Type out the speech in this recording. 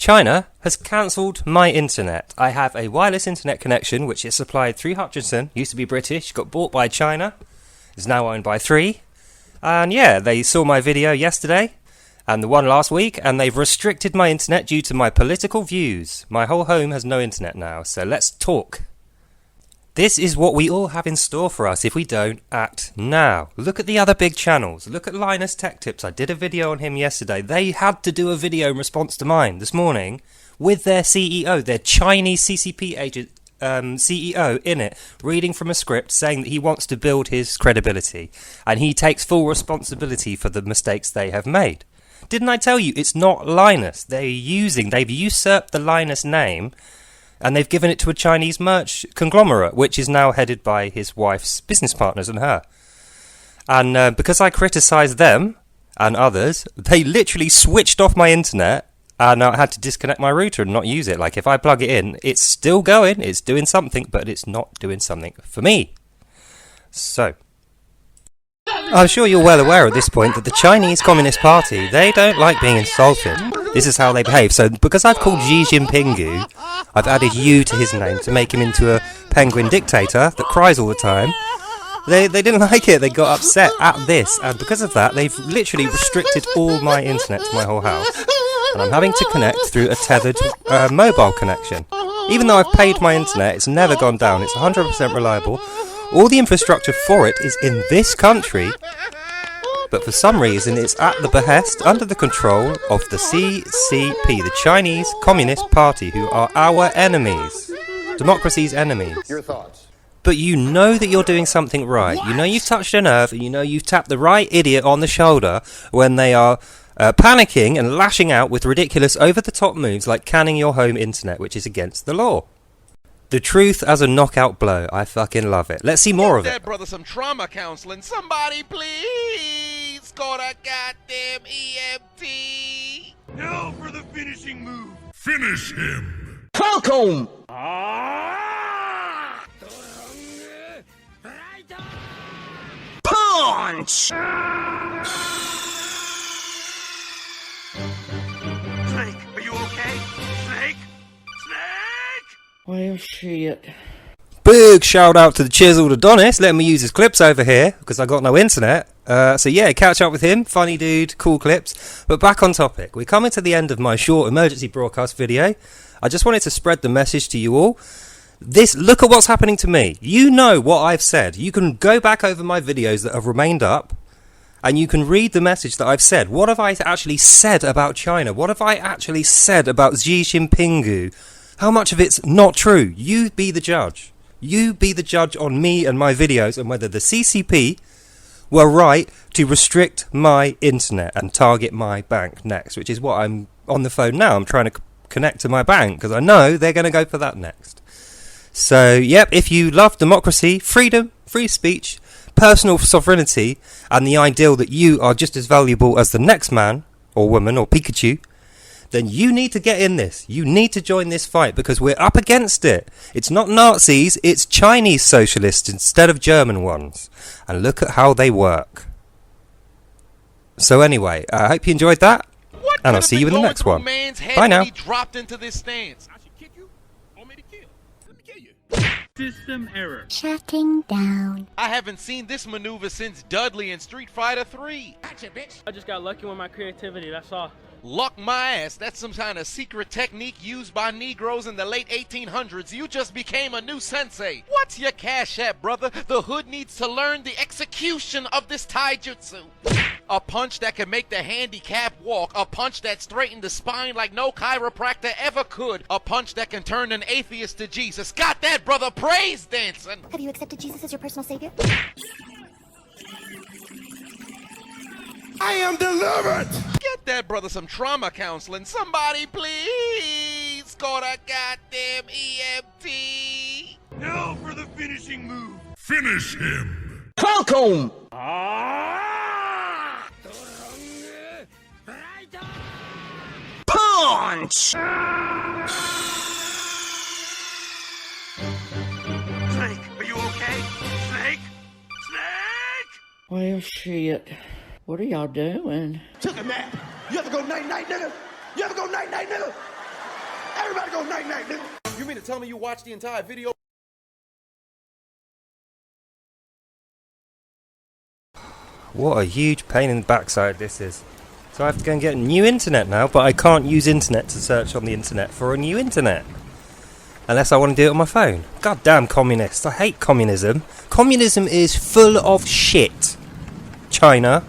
China has cancelled my internet. I have a wireless internet connection which is supplied through Hutchinson, used to be British, got bought by China, is now owned by Three. And yeah, they saw my video yesterday and the one last week, and they've restricted my internet due to my political views. My whole home has no internet now, so let's talk. This is what we all have in store for us if we don't act now. Look at the other big channels. Look at Linus Tech Tips. I did a video on him yesterday. They had to do a video in response to mine this morning with their CEO, their Chinese CCP agent, CEO in it, reading from a script saying that he wants to build his credibility. And he takes full responsibility for the mistakes they have made. Didn't I tell you, it's not Linus. They've usurped the Linus name, and they've given it to a Chinese merch conglomerate, which is now headed by his wife's business partners and her. And because I criticised them and others, they literally switched off my internet, and I had to disconnect my router and not use it. Like, if I plug it in, it's still going, it's doing something, but it's not doing something for me. So, I'm sure you're well aware at this point that the Chinese Communist Party, they don't like being insulted. This is how they behave. So, because I've called Xi Jinping, I've added U to his name to make him into a penguin dictator that cries all the time. They didn't like it. They got upset at this. And because of that, they've literally restricted all my internet to my whole house. And I'm having to connect through a tethered mobile connection. Even though I've paid my internet, it's never gone down. It's 100% reliable. All the infrastructure for it is in this country. But for some reason, it's at the behest, under the control of the CCP, the Chinese Communist Party, who are our enemies. Democracy's enemies. Your thoughts? But you know that you're doing something right. You know you've touched a nerve, and you know you've tapped the right idiot on the shoulder when they are panicking and lashing out with ridiculous over-the-top moves like canning your home internet, which is against the law. The truth as a knockout blow. I fucking love it. Let's see more of it. That brother some trauma counseling. Somebody please call that goddamn EMT. Now for the finishing move. Finish him. Falcon! Punch! Snake, are you okay? Snake? Well, shit. Big shout out to the chiseled Adonis, letting me use his clips over here because I got no internet. So yeah, catch up with him. Funny dude, cool clips. But back on topic. We're coming to the end of my short emergency broadcast video. I just wanted to spread the message to you all. Look at what's happening to me. You know what I've said. You can go back over my videos that have remained up, and you can read the message that I've said. What have I actually said about China? What have I actually said about Xi Jinping? How much of it's not true? You be the judge. You be the judge on me and my videos and whether the CCP were right to restrict my internet and target my bank next, which is what I'm on the phone now. I'm trying to connect to my bank because I know they're going to go for that next. So, yep, if you love democracy, freedom, free speech, personal sovereignty, and the ideal that you are just as valuable as the next man or woman or Pikachu, then you need to get in this. You need to join this fight because we're up against it. It's not Nazis, it's Chinese socialists instead of German ones. And look at how they work. So anyway, I hope you enjoyed that. And I'll see you in the next one. Bye now. Dropped into this stance. I should kick you? Want me to kill? Let me kill you. System error. Shutting down. I haven't seen this maneuver since Dudley in Street Fighter 3. Gotcha, bitch. I just got lucky with my creativity, that's all. Luck my ass. That's some kind of secret technique used by Negroes in the late 1800s. You just became a new sensei. What's your cash at, brother? The hood needs to learn the execution of this taijutsu. A punch that can make the handicapped walk. A punch that straightened the spine like no chiropractor ever could. A punch that can turn an atheist to Jesus. Got that, brother? Praise dancing. Have you accepted Jesus as your personal savior? I am delivered. Get that brother some trauma counseling. Somebody please call that goddamn EMT. Now for the finishing move. Finish him. Falcon! Punch! Snake, are you okay? Snake? Snake? Well, shit. What are y'all doing? Took a nap. You ever go night-night, nigga? You ever go night-night, nigga? about to go night-night, nigga. You mean to tell me you watched the entire video? What a huge pain in the backside this is. So I have to go and get new internet now, but I can't use internet to search on the internet for a new internet. Unless I want to do it on my phone. God damn communists. I hate communism. Communism is full of shit. China.